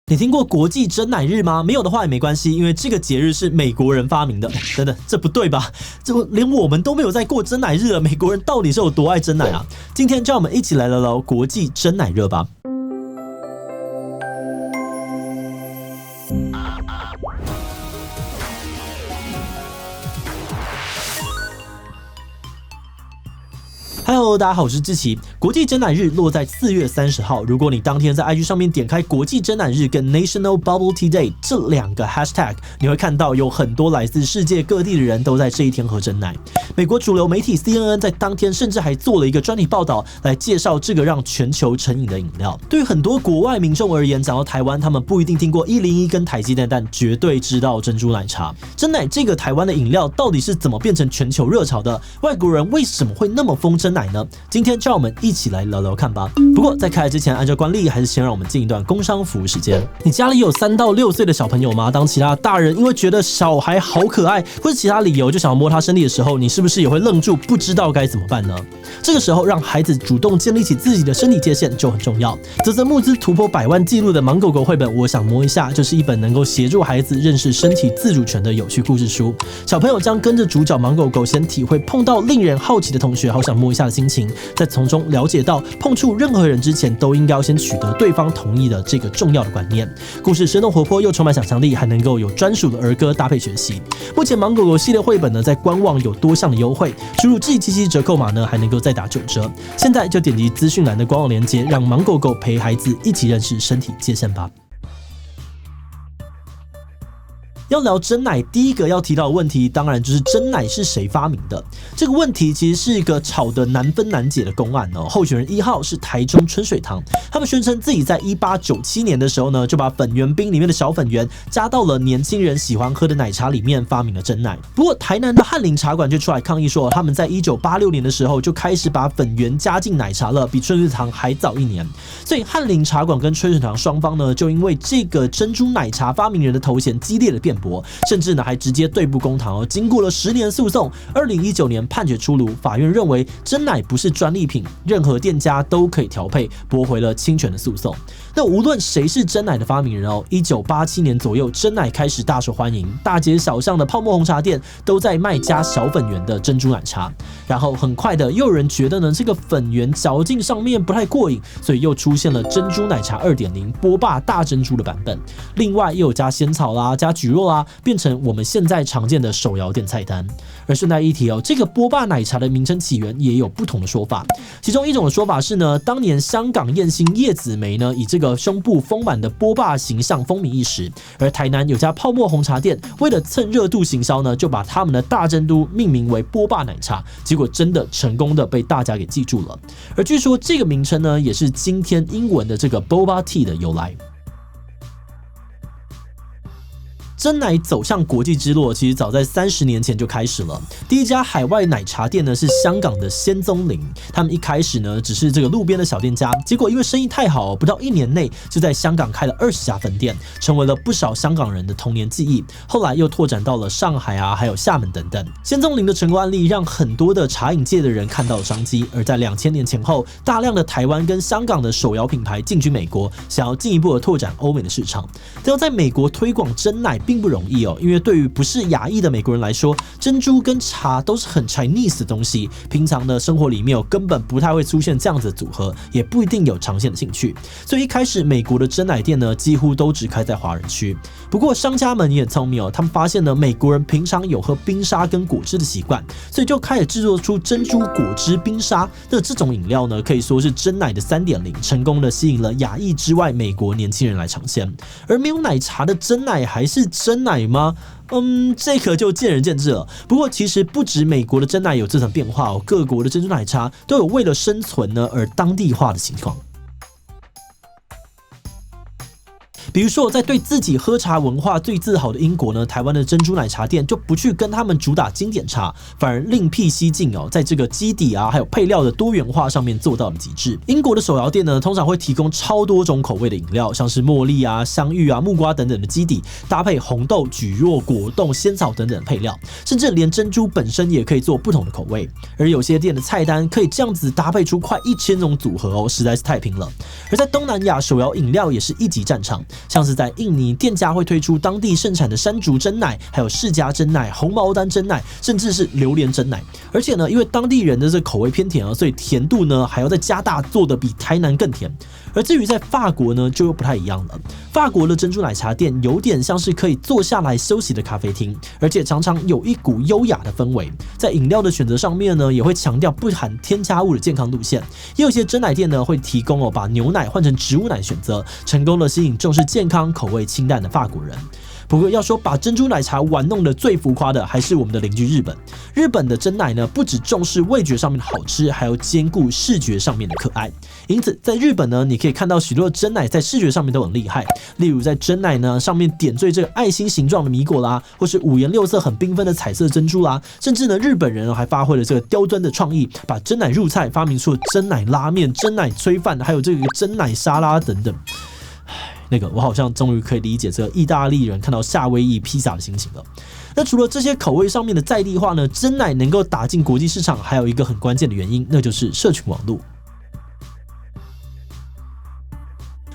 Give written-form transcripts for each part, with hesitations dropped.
你听过国际珍奶日吗？没有的话也没关系，因为这个节日是美国人发明的。等等，这不对吧？这连我们都没有在过珍奶日了，美国人到底是有多爱珍奶啊？今天就让我们一起来聊聊国际珍奶日吧。Hello， 大家好，我是志祺。国际珍奶日落在4月30号。如果你当天在 IG 上面点开国际珍奶日跟 National Bubble Tea Day 这2个 hashtag， 你会看到有很多来自世界各地的人都在这一天喝珍奶。美国主流媒体 CNN 在当天甚至还做了一个专题报道来介绍这个让全球成瘾的饮料。对于很多国外民众而言，讲到台湾，他们不一定听过101跟台积电，但绝对知道珍珠奶茶。珍奶这个台湾的饮料到底是怎么变成全球热潮的？外国人为什么会那么疯珍奶呢？今天就让我们一起来聊聊看吧。不过在开始之前，按照惯例，还是先让我们进一段工商服务时间。你家里有3到6岁的小朋友吗？当其他大人因为觉得小孩好可爱，或是其他理由就想要摸他身体的时候，你是不是也会愣住，不知道该怎么办呢？这个时候，让孩子主动建立起自己的身体界限就很重要。嘖嘖募资突破100万纪录的盲狗狗绘本《我想摸一下》，就是一本能够协助孩子认识身体自主权的有趣故事书。小朋友将跟着主角盲狗狗，先体会碰到令人好奇的同学好想摸一下的心情，再从中了解到碰触任何人之前都应该要先取得对方同意的这个重要的观念。故事生动活泼又充满想象力，还能够有专属的儿歌搭配学习。目前盲狗狗系列绘本呢，在官网有多项的优惠，输入G77折扣码呢，还能够再打9折。现在就点击资讯栏的官网链接，让盲狗狗陪孩子一起认识身体界限吧。要聊珍奶，第一个要提到的问题，当然就是珍奶是谁发明的。这个问题其实是一个吵得难分难解的公案哦。候选人1号是台中春水堂，他们宣称自己在1897年的时候呢，就把粉圆冰里面的小粉圆加到了年轻人喜欢喝的奶茶里面，发明了珍奶。不过台南的翰林茶馆就出来抗议说，他们在1986年的时候就开始把粉圆加进奶茶了，比春水堂还早1年。所以翰林茶馆跟春水堂双方呢，就因为这个珍珠奶茶发明人的头衔激烈的辩驳，甚至呢还直接对簿公堂哦。经过了10年诉讼，2019年判决出炉，法院认为珍奶不是专利品，任何店家都可以调配，驳回了侵权的诉讼。那无论谁是珍奶的发明人哦，1987年左右，珍奶开始大受欢迎，大街小巷的泡沫红茶店都在卖加小粉圆的珍珠奶茶。然后很快的，又有人觉得呢这个粉圆嚼劲上面不太过瘾，所以又出现了珍珠奶茶2.0波霸大珍珠的版本。另外又有加仙草啦，加蒟蒻啦，变成我们现在常见的手摇店菜单。而顺带一提哦，这个波霸奶茶的名称起源也有不同的说法。其中一种的说法是呢，当年香港艳星叶子梅呢，以这个胸部丰满的波霸形象风靡一时。而台南有家泡沫红茶店，为了蹭热度行销呢，就把他们的大珍珠命名为波霸奶茶，结果真的成功的被大家给记住了。而据说这个名称呢，也是今天英文的这个 Boba Tea 的由来。珍奶走向国际之路，其实早在30年前就开始了。第一家海外奶茶店呢是香港的仙踪林，他们一开始呢只是这个路边的小店家，结果因为生意太好，不到1年内就在香港开了20家分店，成为了不少香港人的童年记忆。后来又拓展到了上海啊，还有厦门等等。仙踪林的成功案例让很多的茶饮界的人看到了商机。而在2000年前后，大量的台湾跟香港的手摇品牌进军美国，想要进一步的拓展欧美的市场。但要在美国推广珍奶并不容易哦，因为对于不是亚裔的美国人来说，珍珠跟茶都是很 Chinese 的东西，平常的生活里面根本不太会出现这样子的组合，也不一定有长线的兴趣。所以一开始美国的珍奶店呢，几乎都只开在华人区。不过商家们也很聪明哦，他们发现呢，美国人平常有喝冰沙跟果汁的习惯，所以就开始制作出珍珠果汁冰沙。那这种饮料呢，可以说是珍奶的3.0，成功的吸引了亚裔之外美国年轻人来尝鲜。而没有奶茶的珍奶还是珍奶吗？这个就见仁见智了。不过其实不止美国的珍奶有这层变化哦，各国的珍珠奶茶都有为了生存呢而当地化的情况。比如说，在对自己喝茶文化最自豪的英国呢，台湾的珍珠奶茶店就不去跟他们主打经典茶，反而另辟蹊径哦，在这个基底啊还有配料的多元化上面做到了极致。英国的手摇店呢，通常会提供超多种口味的饮料，像是茉莉啊、香芋啊、木瓜等等的基底，搭配红豆、蒟蒻、果冻、仙草等等的配料，甚至连珍珠本身也可以做不同的口味。而有些店的菜单可以这样子搭配出快1000种组合哦，实在是太拼了。而在东南亚，手摇饮料也是一级战场。像是在印尼，店家会推出当地盛产的山竹珍奶，还有释迦珍奶、红毛丹珍奶，甚至是榴莲珍奶。而且呢，因为当地人的这口味偏甜啊，所以甜度呢还要再加大，做的比台南更甜。而至于在法国呢，就又不太一样了。法国的珍珠奶茶店有点像是可以坐下来休息的咖啡厅，而且常常有一股优雅的氛围。在饮料的选择上面呢，也会强调不含添加物的健康路线。也有些珍奶店呢会提供把牛奶换成植物奶选择，成功的吸引重视健康、口味清淡的法国人。不过要说把珍珠奶茶玩弄的最浮夸的，还是我们的邻居日本。日本的珍奶呢，不只重视味觉上面的好吃，还要兼顾视觉上面的可爱。因此，在日本呢，你可以看到许多的珍奶在视觉上面都很厉害。例如在珍奶呢上面点缀这个爱心形状的米果啦，或是五颜六色很缤纷的彩色珍珠啦，甚至呢日本人还发挥了这个刁钻的创意，把珍奶入菜，发明出了珍奶拉面、珍奶炊饭，还有这个珍奶沙拉等等。我好像终于可以理解这个意大利人看到夏威夷披萨的心情了。那除了这些口味上面的在地化呢，珍奶能够打进国际市场，还有一个很关键的原因，那就是社群网络。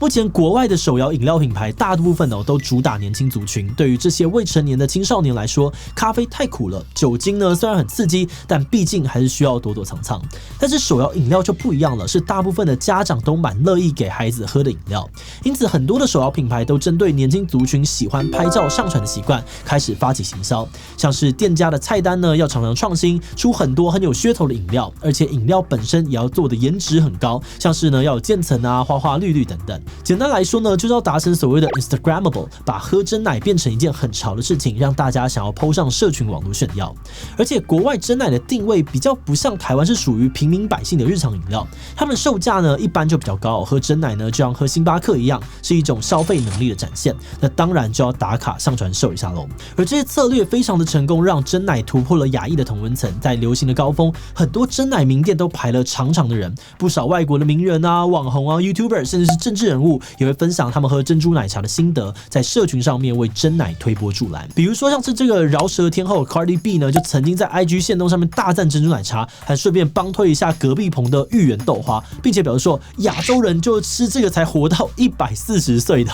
目前国外的手摇饮料品牌大部分都主打年轻族群，对于这些未成年的青少年来说，咖啡太苦了，酒精呢虽然很刺激，但毕竟还是需要躲躲藏藏。但是手摇饮料就不一样了，是大部分的家长都蛮乐意给孩子喝的饮料。因此很多的手摇品牌都针对年轻族群喜欢拍照上传的习惯，开始发起行销。像是店家的菜单呢要常常创新，出很多很有噱头的饮料，而且饮料本身也要做的颜值很高，像是呢要有渐层啊、花花绿绿等等。简单来说呢，就是要达成所谓的 Instagrammable， 把喝珍奶变成一件很潮的事情，让大家想要 po 上社群网络炫耀。而且国外珍奶的定位比较不像台湾是属于平民百姓的日常饮料，他们的售价呢一般就比较高，喝珍奶呢就像喝星巴克一样，是一种消费能力的展现。那当然就要打卡上传秀一下喽。而这些策略非常的成功，让珍奶突破了亚裔的同温层，在流行的高峰，很多珍奶名店都排了长长的人，不少外国的名人啊、网红啊、YouTuber， 甚至是政治人物也会分享他们喝珍珠奶茶的心得，在社群上面为珍奶推波助澜。比如说像是这个饶舌天后 Cardi B 呢，就曾经在 IG 限动上面大赞珍珠奶茶，还顺便帮推一下隔壁棚的芋圆豆花，并且表示说亚洲人就吃这个才活到140岁的。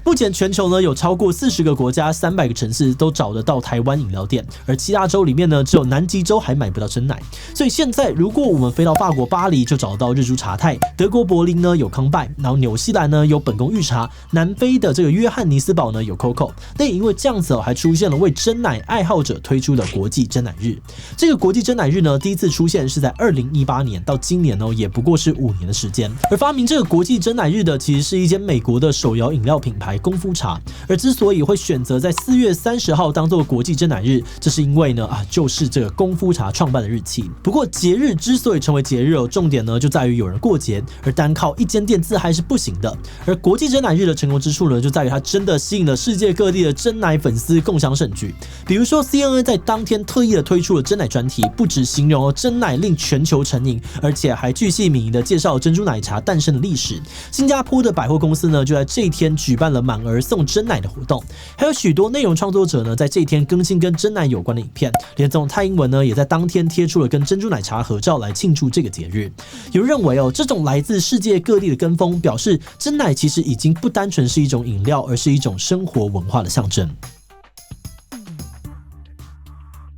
目前全球呢有超过40个国家、300个城市都找得到台湾饮料店，而7大洲里面呢只有南极洲还买不到珍奶。所以现在如果我们飞到法国巴黎，就找得到日珠茶太；德国柏林呢有康拜，然后纽西兰呢有本宫御茶，南非的这个约翰尼斯堡呢有 Coco。那也因为这样子还出现了为珍奶爱好者推出的国际珍奶日。这个国际珍奶日呢第一次出现是在2018年，到今年也不过是5年的时间。而发明这个国际珍奶日的其实是一间美国的手摇饮料品牌功夫茶，而之所以会选择在4月30号当做国际珍奶日，这是因为呢就是这个功夫茶创办的日期。不过节日之所以成为节日重点呢就在于有人过节，而单靠一间店自嗨是不行的。而国际珍奶日的成功之处呢，就在于它真的吸引了世界各地的珍奶粉丝共襄盛举。比如说 CNN 在当天特意的推出了珍奶专题，不只形容珍奶令全球成瘾，而且还巨细靡遗的介绍珍珠奶茶诞生的历史。新加坡的百货公司呢就在这一天举办了满额送珍奶的活动，还有许多内容创作者呢在这一天更新跟珍奶有关的影片，连总统蔡英文呢也在当天贴出了跟珍珠奶茶合照来庆祝这个节日。有人认为这种来自世界各地的跟风，表示珍奶其实已经不单纯是一种饮料，而是一种生活文化的象征。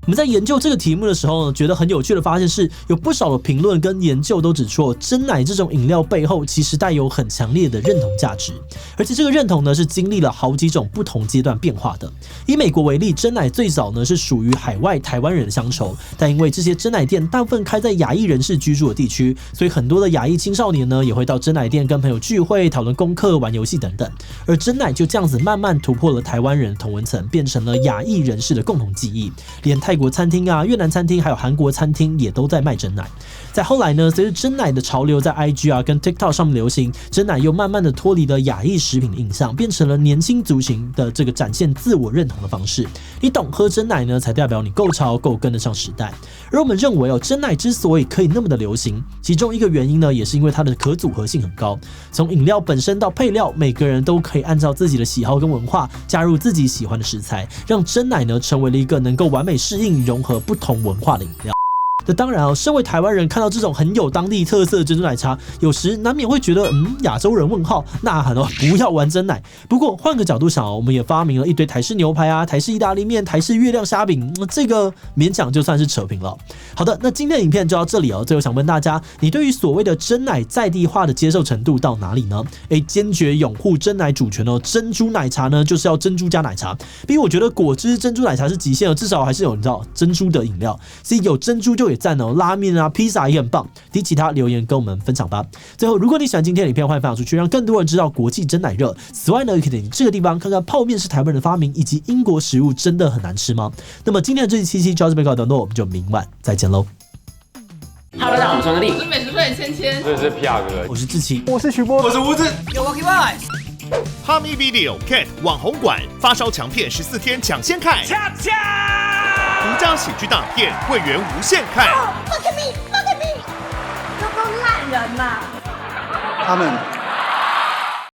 我们在研究这个题目的时候呢，觉得很有趣的发现是，有不少的评论跟研究都指出，珍奶这种饮料背后其实带有很强烈的认同价值，而且这个认同呢是经历了好几种不同阶段变化的。以美国为例，珍奶最早呢是属于海外台湾人的乡愁，但因为这些珍奶店大部分开在亚裔人士居住的地区，所以很多的亚裔青少年呢也会到珍奶店跟朋友聚会、讨论功课、玩游戏等等。而珍奶就这样子慢慢突破了台湾人的同温层，变成了亚裔人士的共同记忆，连泰国餐厅啊、越南餐厅还有韩国餐厅也都在卖珍奶。在后来呢，随着珍奶的潮流在 IG 啊跟 TikTok 上面流行，珍奶又慢慢的脱离了亚裔食品的印象，变成了年轻族群的这个展现自我认同的方式。你懂喝珍奶呢，才代表你够潮、够跟得上时代。而我们认为珍奶之所以可以那么的流行，其中一个原因呢，也是因为它的可组合性很高。从饮料本身到配料，每个人都可以按照自己的喜好跟文化，加入自己喜欢的食材，让珍奶呢成为了一个能够完美适应融合不同文化的饮料。那当然身为台湾人看到这种很有当地特色的珍珠奶茶，有时难免会觉得亚洲人问号呐喊不要玩珍奶。不过换个角度想我们也发明了一堆台式牛排啊、台式意大利面、台式月亮虾饼，这个勉强就算是扯平了。好的，那今天的影片就到这里最后想问大家，你对于所谓的珍奶在地化的接受程度到哪里呢？坚决拥护珍奶主权珍珠奶茶呢就是要珍珠加奶茶。毕竟我觉得果汁珍珠奶茶是极限至少还是有你知道珍珠的饮料，所以有珍珠就也赞拉面啊、披萨也很棒。提其他留言跟我们分享吧。最后，如果你喜欢今天的影片，欢迎分享出去，让更多人知道国际珍奶热。此外呢，也可以点这个地方看看泡面是台湾人的发明，以及英国食物真的很难吃吗？那么今天的这期就到这边告一段落，我们就明晚再见喽。Hello， 大家好，我是陈立，我是美食队芊芊，这是皮亚哥，我是志奇，我是徐波，我是吴子，有 Walkie Boys。哈密 Video Cat 网红馆发烧强片14天抢先看，独家喜剧大片会员无限看。Look at me， 都烂人嘛！他们